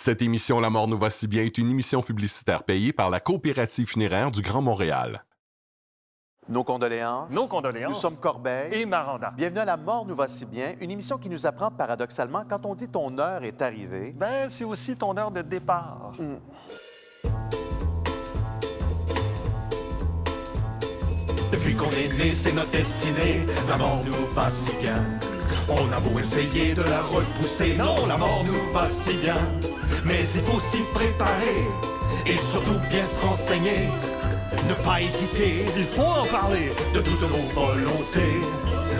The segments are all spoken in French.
Cette émission La mort nous va si bien est une émission publicitaire payée par la Coopérative funéraire du Grand Montréal. Nos condoléances. Nos condoléances. Nous sommes Corbeil. Et Maranda. Bienvenue à La mort nous va si bien, une émission qui nous apprend paradoxalement quand on dit ton heure est arrivée. Ben, c'est aussi ton heure de départ. Depuis qu'on est né, c'est notre destinée. La mort nous va si bien. On a beau essayer de la repousser, non, la mort nous va si bien. Mais il faut s'y préparer et surtout bien se renseigner. Ne pas hésiter, Il faut en parler. de toutes vos volontés.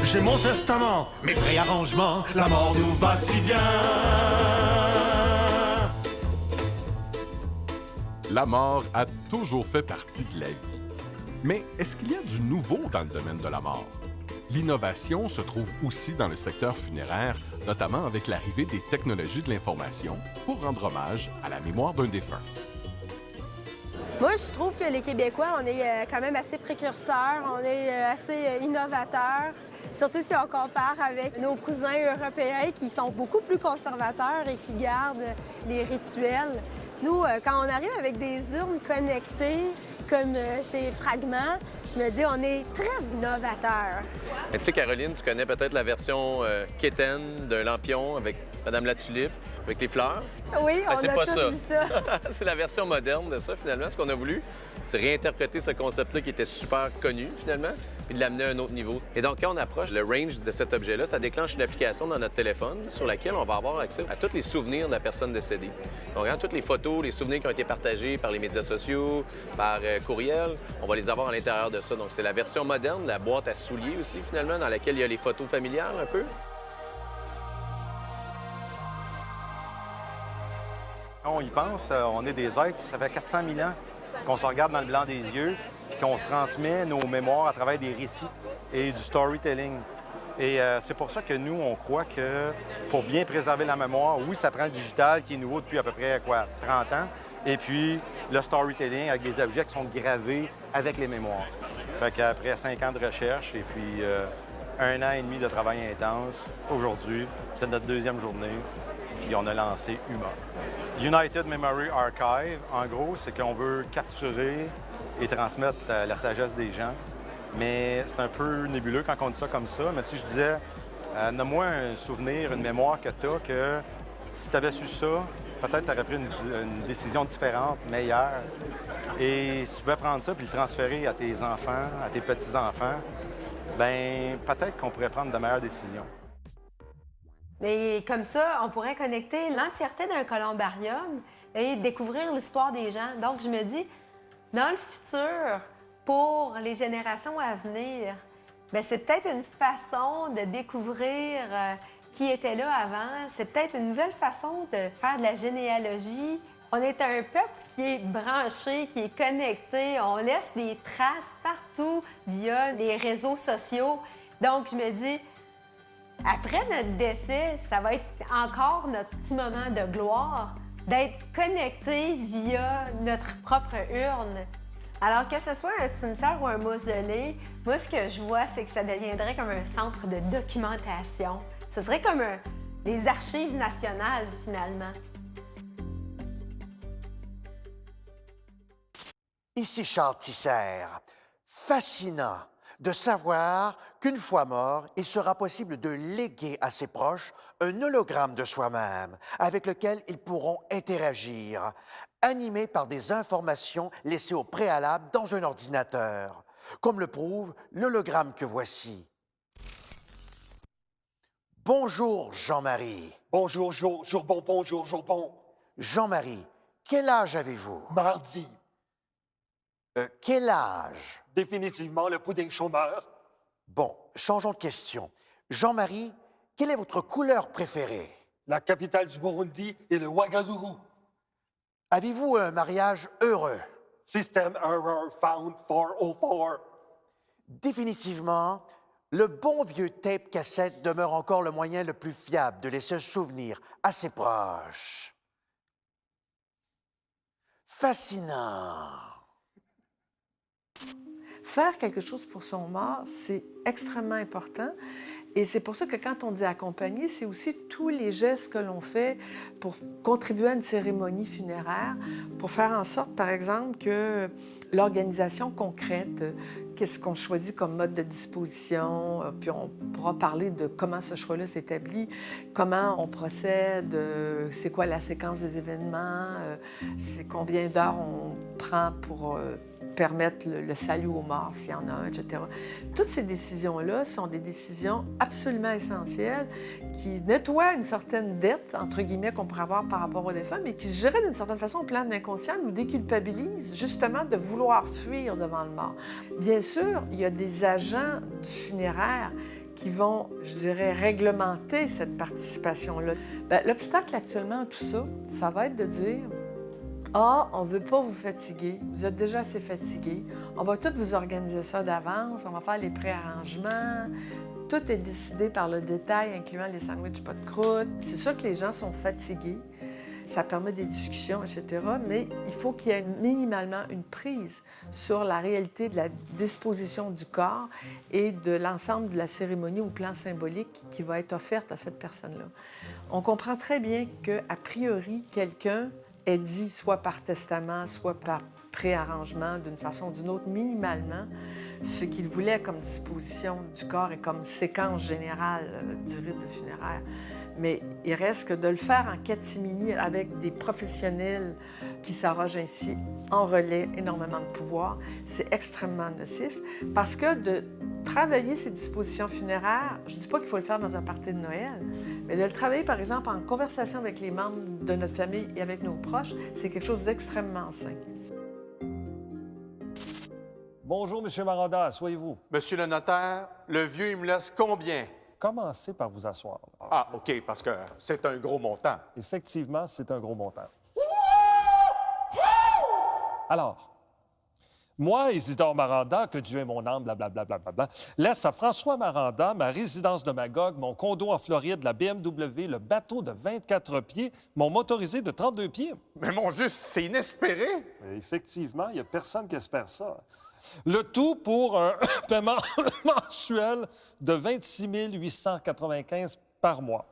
J'ai mon testament. Mais préarrangement, la mort nous va si bien. La mort a toujours fait partie de la vie. Mais est-ce qu'il y a du nouveau dans le domaine de la mort? L'innovation se trouve aussi dans le secteur funéraire, notamment avec l'arrivée des technologies de l'information pour rendre hommage à la mémoire d'un défunt. Moi, je trouve que les Québécois, on est quand même assez précurseurs, on est assez innovateurs, surtout si on compare avec nos cousins européens qui sont beaucoup plus conservateurs et qui gardent les rituels. Nous, quand on arrive avec des urnes connectées, comme chez Fragment, je me dis, on est très innovateurs. Mais tu sais, Caroline, tu connais peut-être la version quétaine d'un lampion avec Madame la Tulipe, avec les fleurs. Oui, on c'est a pas tous ça. vu ça. C'est la version moderne de ça, finalement. Ce qu'on a voulu, c'est réinterpréter ce concept-là qui était super connu, finalement, puis de l'amener à un autre niveau. Et donc, quand on approche le range de cet objet-là, ça déclenche une application dans notre téléphone sur laquelle on va avoir accès à tous les souvenirs de la personne décédée. Donc, toutes les photos, les souvenirs qui ont été partagés par les médias sociaux, par courriel, on va les avoir à l'intérieur de ça. Donc, c'est la version moderne, la boîte à souliers aussi, finalement, dans laquelle il y a les photos familiales un peu. Quand on y pense, on est des êtres, ça fait 400 000 ans qu'on se regarde dans le blanc des yeux, puis qu'on se transmet nos mémoires à travers des récits et du storytelling. Et c'est pour ça que nous, on croit que pour bien préserver la mémoire, oui, ça prend le digital qui est nouveau depuis à peu près 30 ans, et puis le storytelling avec des objets qui sont gravés avec les mémoires. Fait qu'après 5 ans de recherche et puis 1 an et demi de travail intense, aujourd'hui, c'est notre 2e journée, puis on a lancé Huma. United Memory Archive, en gros, c'est qu'on veut capturer et transmettre la sagesse des gens. Mais c'est un peu nébuleux quand on dit ça comme ça. Mais si je disais, nomme-moi un souvenir, une mémoire que tu as, que si tu avais su ça, peut-être tu aurais pris une décision différente, meilleure. Et si tu pouvais prendre ça puis le transférer à tes enfants, à tes petits-enfants, bien, peut-être qu'on pourrait prendre de meilleures décisions. Mais comme ça, on pourrait connecter l'entièreté d'un columbarium et découvrir l'histoire des gens. Donc, je me dis, dans le futur, pour les générations à venir, bien, c'est peut-être une façon de découvrir qui était là avant. C'est peut-être une nouvelle façon de faire de la généalogie. On est un peuple qui est branché, qui est connecté. On laisse des traces partout via les réseaux sociaux. Donc, je me dis, après notre décès, ça va être encore notre petit moment de gloire d'être connecté via notre propre urne. Alors que ce soit un cimetière ou un mausolée, moi, ce que je vois, c'est que ça deviendrait comme un centre de documentation. Ce serait comme des archives nationales, finalement. Ici Charles Tisser. Fascinant de savoir qu'une fois mort, il sera possible de léguer à ses proches un hologramme de soi-même avec lequel ils pourront interagir, animé par des informations laissées au préalable dans un ordinateur, comme le prouve l'hologramme que voici. Bonjour, Jean-Marie. Bonjour, Jourbon, bonjour, Jourbon. Jean-Marie, quel âge avez-vous? Mardi. Quel âge? Définitivement le pudding chômeur. Bon, changeons de question. Jean-Marie, quelle est votre couleur préférée? La capitale du Burundi est le Ouagadougou. Avez-vous un mariage heureux? System error found 404. Définitivement, le bon vieux tape cassette demeure encore le moyen le plus fiable de laisser un souvenir à ses proches. Fascinant. Faire quelque chose pour son mort, c'est extrêmement important. Et c'est pour ça que quand on dit accompagner, c'est aussi tous les gestes que l'on fait pour contribuer à une cérémonie funéraire, pour faire en sorte, par exemple, que l'organisation concrète, qu'est-ce qu'on choisit comme mode de disposition, puis on pourra parler de comment ce choix-là s'établit, comment on procède, c'est quoi la séquence des événements, c'est combien d'heures on prend pour permettre le salut aux morts, s'il y en a un, etc. Toutes ces décisions-là sont des décisions absolument essentielles qui nettoient une certaine dette, entre guillemets, qu'on pourrait avoir par rapport aux défunts, mais qui se gèrent d'une certaine façon au plan de l'inconscient, nous déculpabilisent justement de vouloir fuir devant le mort. Bien sûr, il y a des agents du funéraire qui vont, je dirais, réglementer cette participation-là. Bien, l'obstacle actuellement à tout ça, ça va être de dire: ah, on ne veut pas vous fatiguer, vous êtes déjà assez fatigué, on va tout vous organiser ça d'avance, on va faire les préarrangements, tout est décidé par le détail, incluant les sandwichs pas de croûte. C'est sûr que les gens sont fatigués, ça permet des discussions, etc., mais il faut qu'il y ait minimalement une prise sur la réalité de la disposition du corps et de l'ensemble de la cérémonie au plan symbolique qui va être offerte à cette personne-là. On comprend très bien qu'a priori, quelqu'un est dit, soit par testament, soit par préarrangement, d'une façon ou d'une autre, minimalement, ce qu'il voulait comme disposition du corps et comme séquence générale du rite de funéraire. Mais il reste que de le faire en catimini avec des professionnels qui s'arrogent ainsi en relais énormément de pouvoir, c'est extrêmement nocif parce que de travailler ces dispositions funéraires, je ne dis pas qu'il faut le faire dans un party de Noël, mais de le travailler, par exemple, en conversation avec les membres de notre famille et avec nos proches, c'est quelque chose d'extrêmement sain. Bonjour, M. Maranda, asseyez-vous. Monsieur le notaire, le vieux, il me laisse combien? Commencez par vous asseoir. Ah, OK, parce que c'est un gros montant. Effectivement, c'est un gros montant. Alors, moi, Isidore Maranda, que Dieu ait mon âme, blablabla, laisse à François Maranda ma résidence de Magog, mon condo en Floride, la BMW, le bateau de 24 pieds, mon motorisé de 32 pieds. Mais mon Dieu, c'est inespéré! Effectivement, il n'y a personne qui espère ça. Le tout pour un paiement mensuel de 26 895 par mois.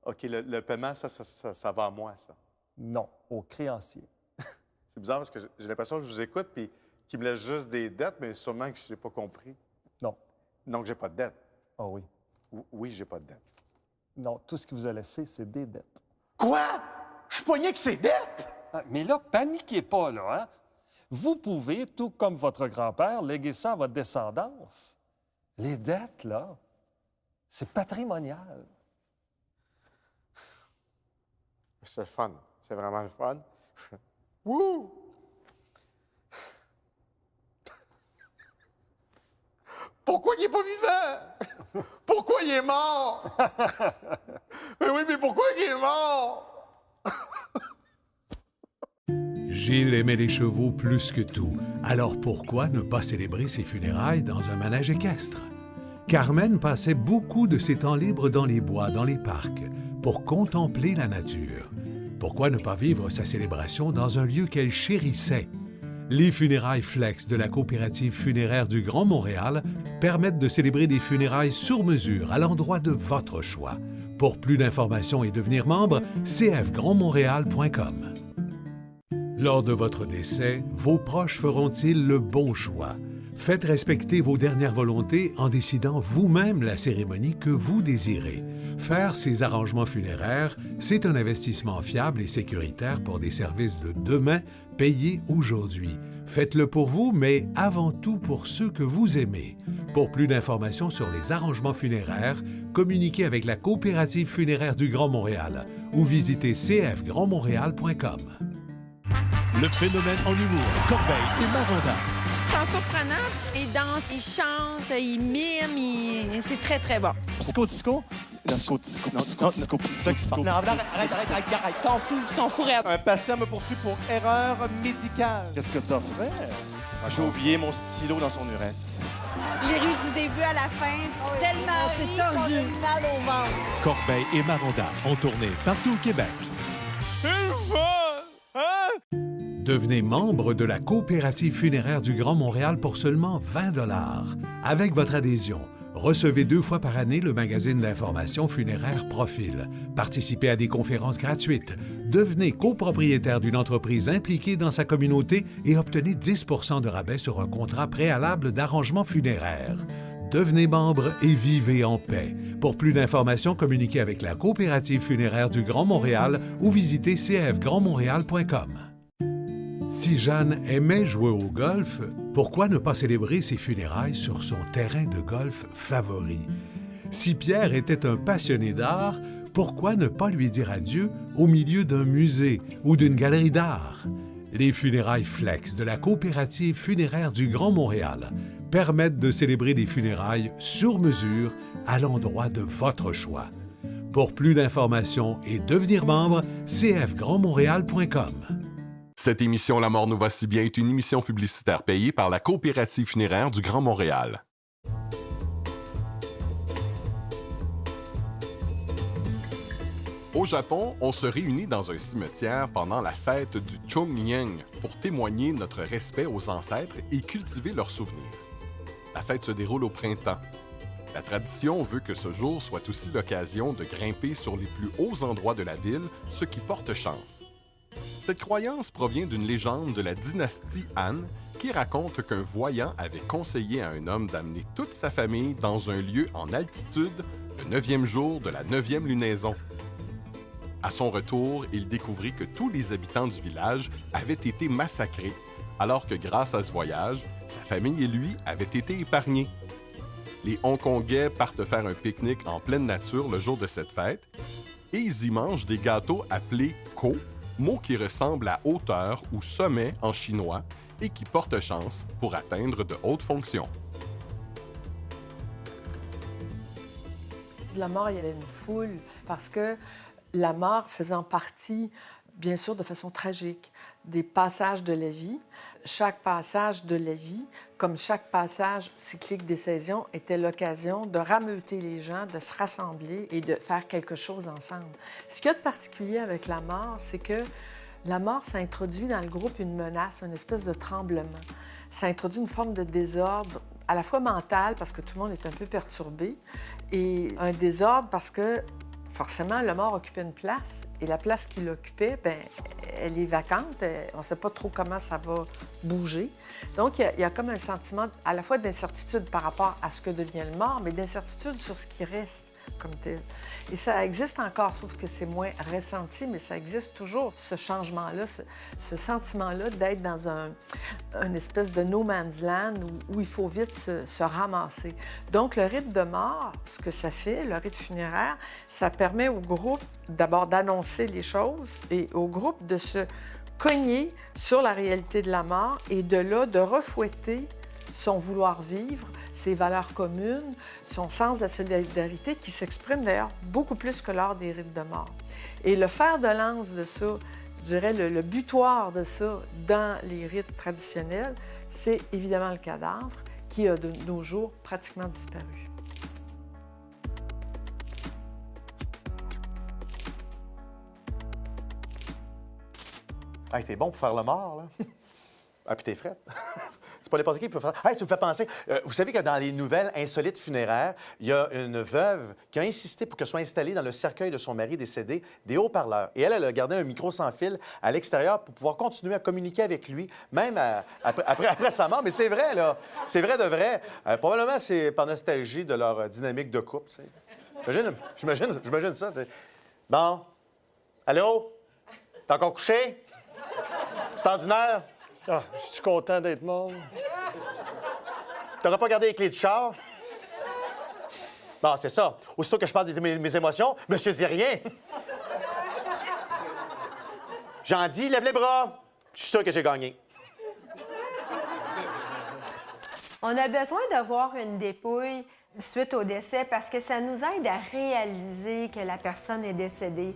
OK, le paiement, ça va à moi, ça. Non, au créancier. C'est bizarre parce que j'ai l'impression que je vous écoute puis qu'il me laisse juste des dettes, mais sûrement que je n'ai pas compris. Non. Donc, j'ai pas de dette. Oh oui. Oui, j'ai pas de dette. Non, tout ce qu'il vous a laissé, c'est des dettes. Quoi? Je suis pogné que c'est dettes? Ah, mais là, paniquez pas, là, hein? Vous pouvez, tout comme votre grand-père, léguer ça à votre descendance. Les dettes, là, c'est patrimonial. C'est le fun. C'est vraiment le fun. Wouh! Pourquoi il n'est pas vivant? Pourquoi il est mort? Mais oui, mais pourquoi il est mort? Gilles aimait les chevaux plus que tout. Alors pourquoi ne pas célébrer ses funérailles dans un manège équestre? Carmen passait beaucoup de ses temps libres dans les bois, dans les parcs, pour contempler la nature. Pourquoi ne pas vivre sa célébration dans un lieu qu'elle chérissait? Les funérailles Flex de la coopérative funéraire du Grand Montréal permettent de célébrer des funérailles sur mesure à l'endroit de votre choix. Pour plus d'informations et devenir membre, cfgrandmontréal.com. Lors de votre décès, vos proches feront-ils le bon choix? Faites respecter vos dernières volontés en décidant vous-même la cérémonie que vous désirez. Faire ces arrangements funéraires, c'est un investissement fiable et sécuritaire pour des services de demain payés aujourd'hui. Faites-le pour vous, mais avant tout pour ceux que vous aimez. Pour plus d'informations sur les arrangements funéraires, communiquez avec la coopérative funéraire du Grand Montréal ou visitez cfgrandmontréal.com. Le phénomène en humour, Corbeil et Maranda. Ils sont surprenants. Ils dansent, ils chantent, ils miment, c'est très, très bon. Psycho-disco? Psycho-disco. Non, arrête. Ils sont fous raides. Un patient me poursuit pour erreur médicale. Qu'est-ce que t'as fait? J'ai oublié mon stylo dans son urette. J'ai ri du début à la fin. Tellement c'est tordu. Qu'on a eu mal au ventre. Corbeil et Maranda en tournée partout au Québec. Devenez membre de la coopérative funéraire du Grand Montréal pour seulement 20 $. Avec votre adhésion, Recevez 2 fois par année le magazine d'information funéraire Profil. Participez à des conférences gratuites. Devenez copropriétaire d'une entreprise impliquée dans sa communauté et obtenez 10 % de rabais sur un contrat préalable d'arrangement funéraire. Devenez membre et vivez en paix. Pour plus d'informations, communiquez avec la Coopérative funéraire du Grand Montréal ou visitez cfgrandmontréal.com. Si Jeanne aimait jouer au golf, pourquoi ne pas célébrer ses funérailles sur son terrain de golf favori? Si Pierre était un passionné d'art, pourquoi ne pas lui dire adieu au milieu d'un musée ou d'une galerie d'art? Les funérailles Flex de la Coopérative funéraire du Grand Montréal permettent de célébrer des funérailles sur mesure à l'endroit de votre choix. Pour plus d'informations et devenir membre, cfgrandmontréal.com. Cette émission La mort nous va si bien est une émission publicitaire payée par la Coopérative funéraire du Grand Montréal. Au Japon, on se réunit dans un cimetière pendant la fête du Chongyang pour témoigner notre respect aux ancêtres et cultiver leurs souvenirs. La fête se déroule au printemps. La tradition veut que ce jour soit aussi l'occasion de grimper sur les plus hauts endroits de la ville, ce qui porte chance. Cette croyance provient d'une légende de la dynastie Han qui raconte qu'un voyant avait conseillé à un homme d'amener toute sa famille dans un lieu en altitude le 9e jour de la 9e lunaison. À son retour, il découvrit que tous les habitants du village avaient été massacrés, alors que grâce à ce voyage, sa famille et lui avaient été épargnés. Les Hongkongais partent faire un pique-nique en pleine nature le jour de cette fête et ils y mangent des gâteaux appelés ko, mot qui ressemble à hauteur ou sommet en chinois et qui porte chance pour atteindre de hautes fonctions. De la mort, il y avait une foule parce que la mort faisant partie, bien sûr, de façon tragique, des passages de la vie. Chaque passage de la vie, comme chaque passage cyclique des saisons, était l'occasion de rameuter les gens, de se rassembler et de faire quelque chose ensemble. Ce qu'il y a de particulier avec la mort, c'est que la mort, ça introduit dans le groupe une menace, une espèce de tremblement. Ça introduit une forme de désordre, à la fois mental, parce que tout le monde est un peu perturbé, et un désordre parce que forcément, le mort occupait une place et la place qu'il occupait, bien, elle est vacante. On ne sait pas trop comment ça va bouger. Donc, il y a comme un sentiment à la fois d'incertitude par rapport à ce que devient le mort, mais d'incertitude sur ce qui reste comme tel. Et ça existe encore, sauf que c'est moins ressenti, mais ça existe toujours, ce changement-là, ce sentiment-là d'être dans une espèce de no man's land où il faut vite se ramasser. Donc, le rite de mort, ce que ça fait, le rite funéraire, ça permet au groupe d'abord d'annoncer les choses et au groupe de se cogner sur la réalité de la mort et de là, de refouetter son vouloir vivre, ses valeurs communes, son sens de la solidarité qui s'exprime d'ailleurs beaucoup plus que lors des rites de mort. Et le fer de lance de ça, je dirais le butoir de ça dans les rites traditionnels, c'est évidemment le cadavre qui a de nos jours pratiquement disparu. Hey, t'es bon pour faire le mort, là. Ah, puis t'es frette. C'est pas n'importe qui qui peut faire. Hey, tu me fais penser. Vous savez que dans les nouvelles insolites funéraires, il y a une veuve qui a insisté pour que soient installés dans le cercueil de son mari décédé des haut-parleurs. Et elle a gardé un micro sans fil à l'extérieur pour pouvoir continuer à communiquer avec lui, même après sa mort. Mais c'est vrai, là. C'est vrai de vrai. Probablement, c'est par nostalgie de leur dynamique de couple, tu sais. J'imagine ça, tu sais. Bon. Allô? T'es encore couché? C'est ordinaire? Ah, je suis content d'être mort. T'aurais pas gardé les clés du char? Bon, c'est ça. Aussitôt que je parle de mes émotions, monsieur dit rien. J'en dis, lève les bras. Je suis sûr que j'ai gagné. On a besoin de voir une dépouille suite au décès parce que ça nous aide à réaliser que la personne est décédée.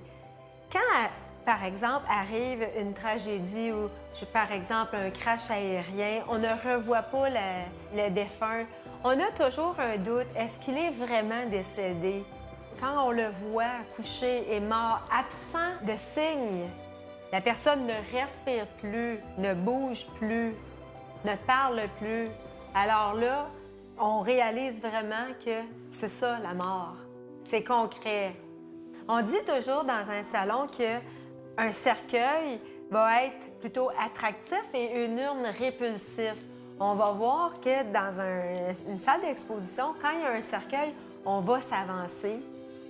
Quand, par exemple, arrive une tragédie ou, par exemple, un crash aérien, on ne revoit pas le défunt. On a toujours un doute. Est-ce qu'il est vraiment décédé? Quand on le voit couché et mort, absent de signes, la personne ne respire plus, ne bouge plus, ne parle plus. Alors là, on réalise vraiment que c'est ça, la mort. C'est concret. On dit toujours dans un salon qu'un cercueil va être plutôt attractif et une urne répulsif. On va voir que dans une salle d'exposition, quand il y a un cercueil, on va s'avancer,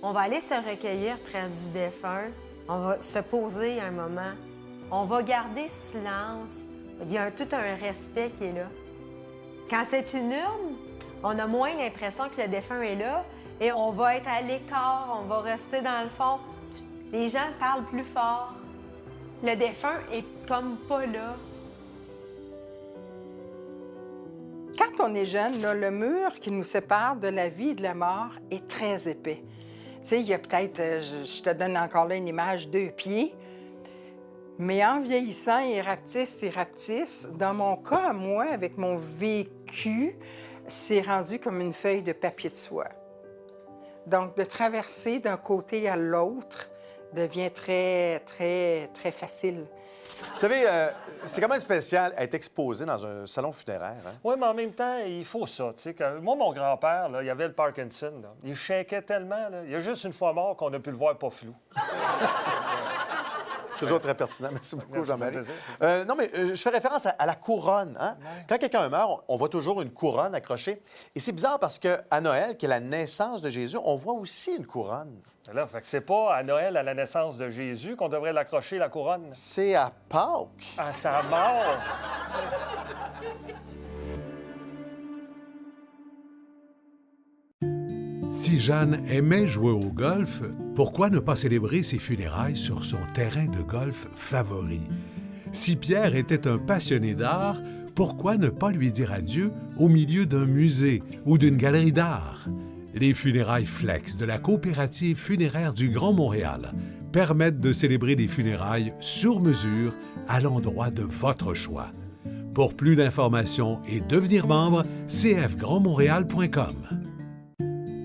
on va aller se recueillir près du défunt, on va se poser un moment, on va garder silence. Il y a tout un respect qui est là. Quand c'est une urne, on a moins l'impression que le défunt est là et on va être à l'écart, on va rester dans le fond. Les gens parlent plus fort. Le défunt est comme pas là. Quand on est jeune, là, le mur qui nous sépare de la vie et de la mort est très épais. Tu sais, il y a peut-être, je te donne encore là une image, 2 pieds. Mais en vieillissant, il rapetisse. Dans mon cas, moi, avec mon vécu, c'est rendu comme une feuille de papier de soie. Donc, de traverser d'un côté à l'autre devient très, très, très facile. Vous savez, c'est quand même spécial être exposé dans un salon funéraire. Hein? Oui, mais en même temps, il faut ça. Tu sais, moi, mon grand-père, là, il avait le Parkinson. Là. Il shakeait tellement. Là. Il y a juste une fois mort qu'on a pu le voir pas flou. Toujours très pertinent. Merci beaucoup, Jean-Marie. Non, mais je fais référence à la couronne. Hein? Quand quelqu'un meurt, on voit toujours une couronne accrochée. Et c'est bizarre parce qu'à Noël, qui est la naissance de Jésus, on voit aussi une couronne. Là, fait que c'est pas à Noël, à la naissance de Jésus, qu'on devrait l'accrocher, la couronne. C'est à Pâques. À sa mort. Si Jeanne aimait jouer au golf, pourquoi ne pas célébrer ses funérailles sur son terrain de golf favori? Si Pierre était un passionné d'art, pourquoi ne pas lui dire adieu au milieu d'un musée ou d'une galerie d'art? Les funérailles Flex de la coopérative funéraire du Grand Montréal permettent de célébrer des funérailles sur mesure à l'endroit de votre choix. Pour plus d'informations et devenir membre, cfgrandmontréal.com.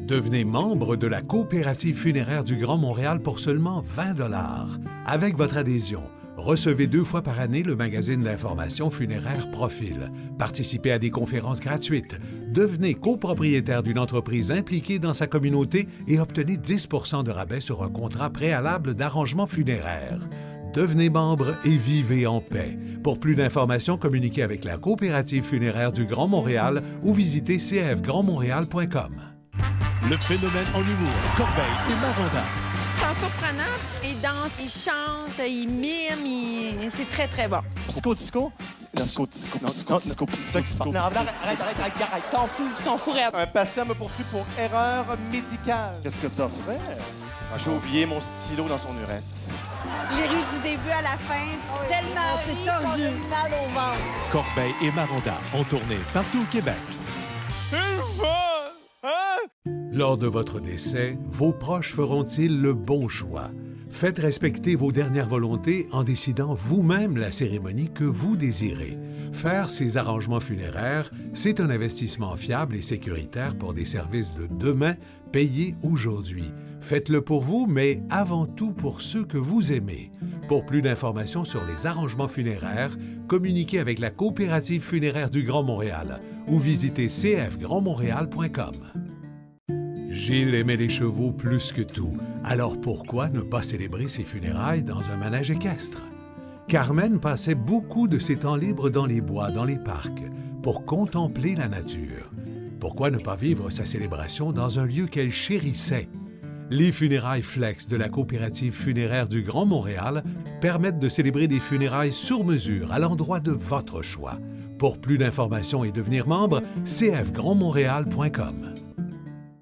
Devenez membre de la coopérative funéraire du Grand Montréal pour seulement 20 $. Avec votre adhésion, recevez 2 fois par année le magazine d'information funéraire Profil. Participez à des conférences gratuites. Devenez copropriétaire d'une entreprise impliquée dans sa communauté et obtenez 10 % de rabais sur un contrat préalable d'arrangement funéraire. Devenez membre et vivez en paix. Pour plus d'informations, communiquez avec la coopérative funéraire du Grand Montréal ou visitez cfgrandmontréal.com. Le phénomène en humour, Corbeil et Maranda. Ils sont surprenants. Ils dansent, ils chantent, ils miment. C'est très, très bon. Psycho-disco? Psycho-disco. Non, arrête. Ils sont fous raides. Un patient me poursuit pour erreur médicale. Qu'est-ce que t'as fait? J'ai oublié mon stylo dans son urette. J'ai ri du début à la fin. Tellement c'est tordu. Mal au ventre. Corbeil et Maranda en tournée partout au Québec. Lors de votre décès, vos proches feront-ils le bon choix? Faites respecter vos dernières volontés en décidant vous-même la cérémonie que vous désirez. Faire ces arrangements funéraires, c'est un investissement fiable et sécuritaire pour des services de demain payés aujourd'hui. Faites-le pour vous, mais avant tout pour ceux que vous aimez. Pour plus d'informations sur les arrangements funéraires, communiquez avec la coopérative funéraire du Grand Montréal ou visitez cfgrandmontréal.com. Gilles aimait les chevaux plus que tout, alors pourquoi ne pas célébrer ses funérailles dans un manège équestre? Carmen passait beaucoup de ses temps libres dans les bois, dans les parcs, pour contempler la nature. Pourquoi ne pas vivre sa célébration dans un lieu qu'elle chérissait? Les funérailles Flex de la coopérative funéraire du Grand Montréal permettent de célébrer des funérailles sur mesure à l'endroit de votre choix. Pour plus d'informations et devenir membre, cfgrandmontréal.com.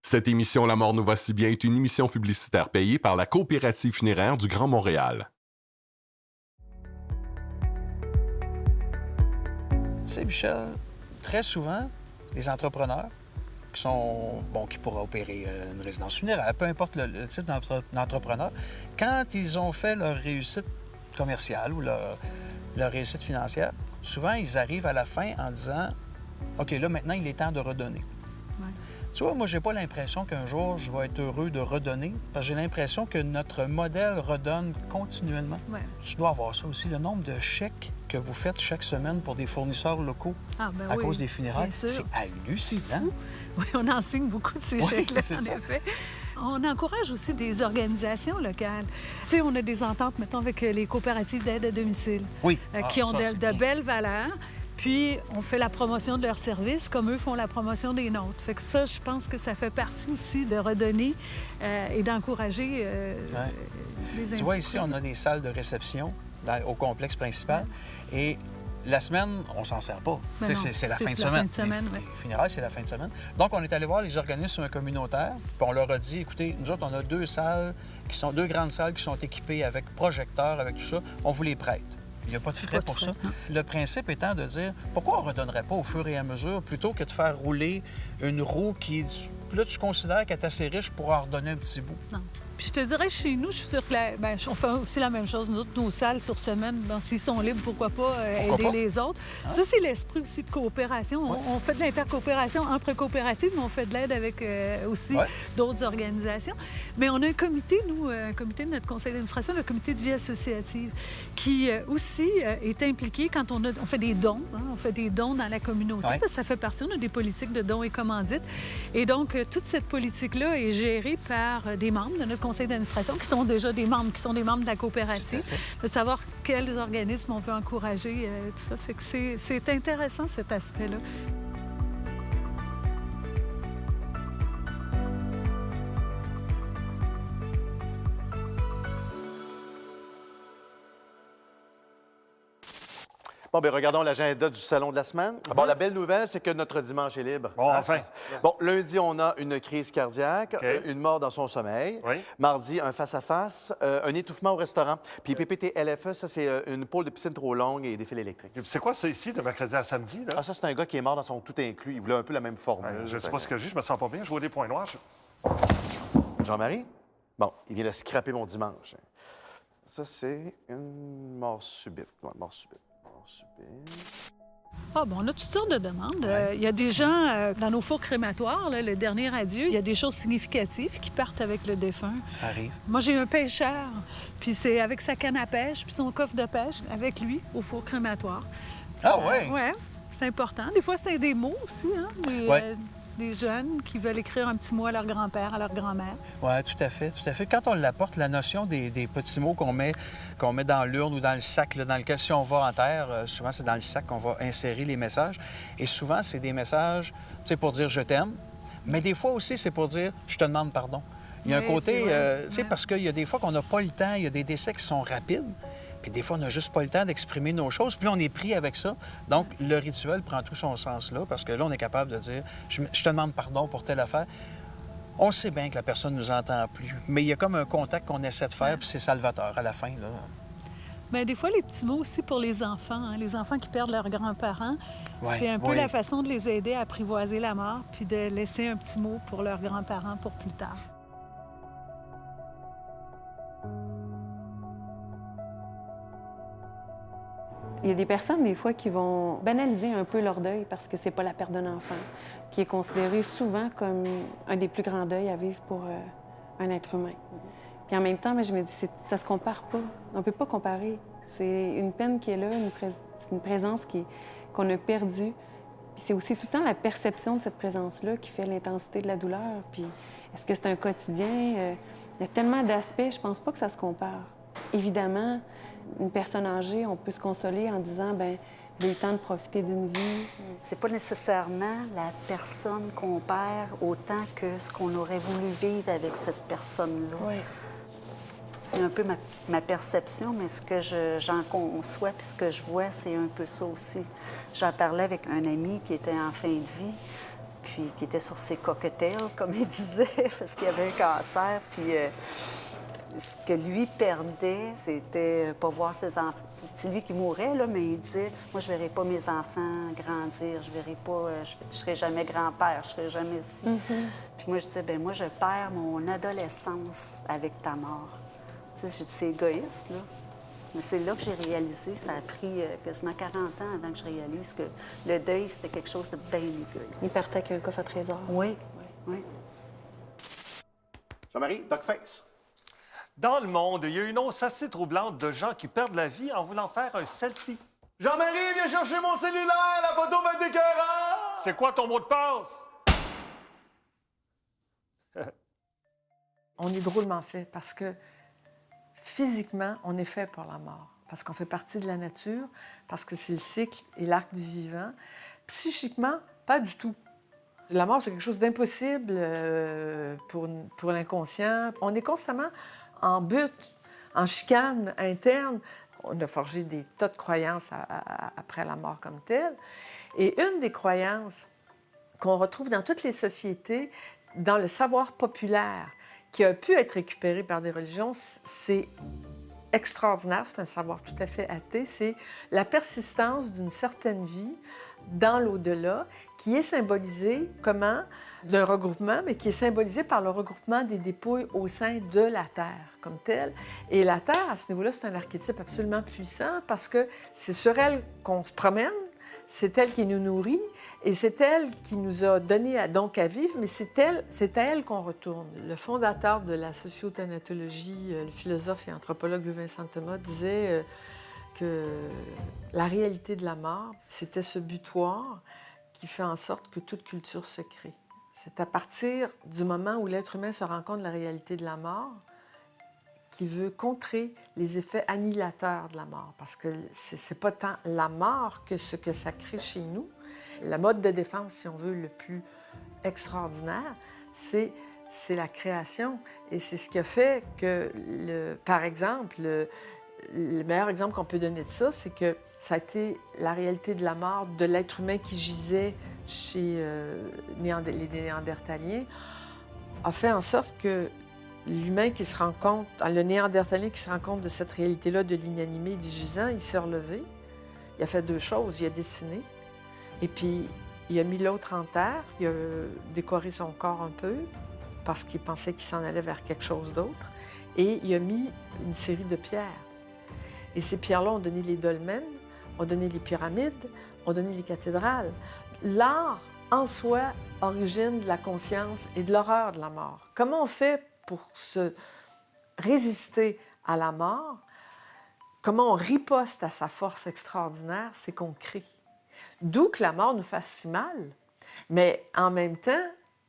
Cette émission La mort nous va si bien est une émission publicitaire payée par la coopérative funéraire du Grand Montréal. Tu sais, Michel, très souvent, les entrepreneurs qui pourraient opérer une résidence funéraire, peu importe le type d'entrepreneur, quand ils ont fait leur réussite commerciale ou leur réussite financière, souvent, ils arrivent à la fin en disant « OK, là, maintenant, il est temps de redonner. » Tu vois, moi, j'ai pas l'impression qu'un jour, je vais être heureux de redonner, parce que j'ai l'impression que notre modèle redonne continuellement. Ouais. Tu dois avoir ça aussi, le nombre de chèques que vous faites chaque semaine pour des fournisseurs locaux à cause des funérailles. C'est hallucinant. Oui, on en signe beaucoup de ces Oui, chèques-là, c'est en ça. effet. On encourage aussi des organisations locales. Tu sais, on a des ententes, mettons, avec les coopératives d'aide à domicile. Oui. Qui ont ça, c'est de bien. belles valeurs. Puis, on fait la promotion de leurs services comme eux font la promotion des nôtres. Fait que ça, je pense que ça fait partie aussi de redonner et d'encourager les Tu vois, ici, on a des salles de réception au complexe principal. Et la semaine, on s'en sert pas. Mais Tu sais, non, c'est la c'est fin de la semaine. fin de semaine, Les oui. funérailles, c'est la fin de semaine. Donc, on est allé voir les organismes communautaires, puis on leur a dit, écoutez, nous autres, on a deux grandes salles qui sont équipées avec projecteurs, avec tout ça. On vous les prête. Il n'y a pas de frais pour ça. Le principe étant de dire, pourquoi on ne redonnerait pas au fur et à mesure, plutôt que de faire rouler une roue qui, là, tu considères qu'elle est assez riche pour en redonner un petit bout? Non. Puis je te dirais, chez nous, je suis sûre que on fait aussi la même chose. Nous autres, nos salles sur semaine, bon, s'ils sont libres, pourquoi pas aider les autres. Ça, c'est l'esprit aussi de coopération. On fait de l'intercoopération entre coopératives, mais on fait de l'aide avec aussi d'autres organisations. Mais on a un comité, nous, un comité de notre conseil d'administration, le comité de vie associative, qui aussi est impliqué quand on fait des dons. On fait des dons dans la communauté. Ça fait partie, on a des politiques de dons et commandites. Et donc, toute cette politique-là est gérée par des membres de notre conseil d'administration qui sont déjà des membres, de la coopérative, de savoir quels organismes on peut encourager, tout ça. Fait que c'est intéressant, cet aspect-là. Bon, bien, regardons l'agenda du salon de la semaine. Bon, la belle nouvelle, c'est que notre dimanche est libre. Bon, enfin. Bon, lundi, on a une crise cardiaque, une mort dans son sommeil. Mardi, un face-à-face, un étouffement au restaurant. Puis PPT-LFE, ça, c'est une pôle de piscine trop longue et des fils électriques. C'est quoi ça ici, de mercredi à samedi? Là? Ah, ça, c'est un gars qui est mort dans son tout inclus. Il voulait un peu la même formule. Je ne sais pas ce que j'ai, je me sens pas bien, je vois des points noirs. Jean-Marie? Bon, il vient de scraper mon dimanche. Ça, c'est une mort subite. Ouais, mort subite. Ah, bon, on a toutes sortes de demandes. Il y a des gens dans nos fours crématoires, là, le dernier adieu, il y a des choses significatives qui partent avec le défunt. Ça arrive. Moi, j'ai un pêcheur, puis c'est avec sa canne à pêche, puis son coffre de pêche, avec lui, au four crématoire. Ah ouais? Oui, c'est important. Des fois, c'est des mots aussi, hein? Des jeunes qui veulent écrire un petit mot à leur grand-père, à leur grand-mère. Oui, tout à fait, tout à fait. Quand on l'apporte, la notion des petits mots qu'on met dans l'urne ou dans le sac, là, dans lequel, si on va en terre, souvent, c'est dans le sac qu'on va insérer les messages. Et souvent, c'est des messages, tu sais, pour dire « je t'aime », mais des fois aussi, c'est pour dire « je te demande pardon ». Il y a un côté, tu sais, parce qu'il y a des fois qu'on n'a pas le temps, il y a des décès qui sont rapides. Puis des fois, on n'a juste pas le temps d'exprimer nos choses. Puis là, on est pris avec ça. Donc, le rituel prend tout son sens là, parce que là, on est capable de dire « je te demande pardon pour telle affaire ». On sait bien que la personne ne nous entend plus, mais il y a comme un contact qu'on essaie de faire, puis c'est salvateur à la fin, là. Bien, des fois, les petits mots aussi pour les enfants, hein, les enfants qui perdent leurs grands-parents, c'est un peu la façon de les aider à apprivoiser la mort, puis de laisser un petit mot pour leurs grands-parents pour plus tard. Il y a des personnes, des fois, qui vont banaliser un peu leur deuil parce que c'est pas la perte d'un enfant, qui est considéré souvent comme un des plus grands deuils à vivre pour un être humain. Puis en même temps, je me dis, ça se compare pas. On peut pas comparer. C'est une peine qui est là, une présence qu'on a perdue. Puis c'est aussi tout le temps la perception de cette présence-là qui fait l'intensité de la douleur. Puis est-ce que c'est un quotidien? Il y a tellement d'aspects, je pense pas que ça se compare. Évidemment, une personne âgée, on peut se consoler en disant, bien, j'ai eu le temps de profiter d'une vie. C'est pas nécessairement la personne qu'on perd autant que ce qu'on aurait voulu vivre avec cette personne-là. Oui. C'est un peu ma perception, mais ce que j'en conçois puis ce que je vois, c'est un peu ça aussi. J'en parlais avec un ami qui était en fin de vie, puis qui était sur ses cocktails, comme il disait, parce qu'il avait un cancer, puis... ce que lui perdait, c'était pas voir ses enfants. C'est lui qui mourait, là, mais il disait, moi, je verrai pas mes enfants grandir, je verrai pas, je serai jamais grand-père, je serai jamais ci. Puis moi, je disais, ben moi, je perds mon adolescence avec ta mort. Tu sais, j'ai dit, c'est égoïste, là. Mais c'est là que j'ai réalisé, ça a pris quasiment 40 ans avant que je réalise que le deuil, c'était quelque chose de bien égoïste. Il partait avec un coffre à trésor. Oui, oui. Jean-Marie, Dogface. Dans le monde, il y a une hausse assez troublante de gens qui perdent la vie en voulant faire un selfie. Jean-Marie, viens chercher mon cellulaire, la photo va être écœurante! C'est quoi ton mot de passe? on est drôlement fait parce que physiquement, on est fait pour la mort. Parce qu'on fait partie de la nature, parce que c'est le cycle et l'arc du vivant. Psychiquement, pas du tout. La mort, c'est quelque chose d'impossible pour l'inconscient. On est constamment en butte, en chicane interne. On a forgé des tas de croyances après la mort comme telle. Et une des croyances qu'on retrouve dans toutes les sociétés, dans le savoir populaire, qui a pu être récupéré par des religions, c'est extraordinaire, c'est un savoir tout à fait athée, c'est la persistance d'une certaine vie dans l'au-delà, qui est symbolisée comment? D'un regroupement, mais qui est symbolisé par le regroupement des dépouilles au sein de la Terre comme telle. Et la Terre, à ce niveau-là, c'est un archétype absolument puissant parce que c'est sur elle qu'on se promène, c'est elle qui nous nourrit et c'est elle qui nous a donné donc à vivre, mais c'est à elle qu'on retourne. Le fondateur de la sociothanatologie, le philosophe et anthropologue Louis-Vincent Thomas, disait que la réalité de la mort, c'était ce butoir qui fait en sorte que toute culture se crée. C'est à partir du moment où l'être humain se rend compte de la réalité de la mort qu'il veut contrer les effets annihilateurs de la mort. Parce que c'est pas tant la mort que ce que ça crée chez nous. Le mode de défense, si on veut, le plus extraordinaire, c'est la création. Et c'est ce qui a fait que, par exemple, le meilleur exemple qu'on peut donner de ça, c'est que ça a été la réalité de la mort de l'être humain qui gisait chez les Néandertaliens, a fait en sorte que l'humain qui se rend compte, le Néandertalien qui se rend compte de cette réalité-là de l'inanimé, du gisant, il s'est relevé. Il a fait deux choses. Il a dessiné et puis il a mis l'autre en terre. Il a décoré son corps un peu parce qu'il pensait qu'il s'en allait vers quelque chose d'autre. Et il a mis une série de pierres. Et ces pierres-là ont donné les dolmens, ont donné les pyramides, ont donné les cathédrales. L'art, en soi, origine de la conscience et de l'horreur de la mort. Comment on fait pour se résister à la mort? Comment on riposte à sa force extraordinaire? C'est qu'on crée. D'où que la mort nous fasse si mal. Mais en même temps,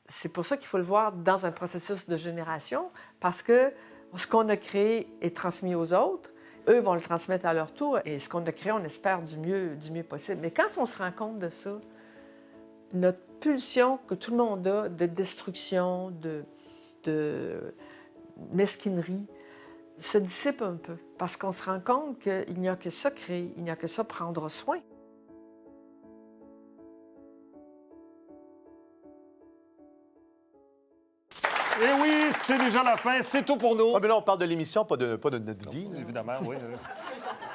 c'est pour ça qu'il faut le voir dans un processus de génération, parce que ce qu'on a créé est transmis aux autres. Eux vont le transmettre à leur tour, et ce qu'on a créé, on espère du mieux possible. Mais quand on se rend compte de ça, notre pulsion que tout le monde a de destruction, de mesquinerie, se dissipe un peu, parce qu'on se rend compte qu'il n'y a que ça créer, il n'y a que ça prendre soin. Et oui, c'est déjà la fin, c'est tout pour nous. Ah, mais là, on parle de l'émission, pas de notre vie. Non, évidemment, oui.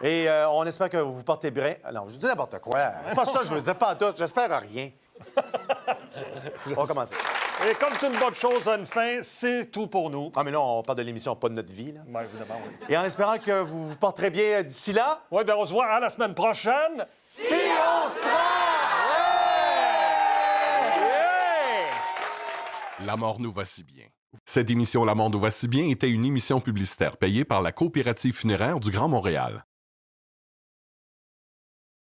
Et on espère que vous vous portez bien. Non, je dis n'importe quoi. C'est pas ça, je veux dire, pas tout. J'espère à rien. On va commencer. Et comme toute bonne chose a une fin, c'est tout pour nous. Ah, mais là, on parle de l'émission, pas de notre vie. Là. Bien, évidemment, oui. Et en espérant que vous vous porterez bien d'ici là. Oui, bien, on se voit à la semaine prochaine. Si on se rend! La mort nous va si bien. Cette émission La mort nous va si bien était une émission publicitaire payée par la coopérative funéraire du Grand Montréal.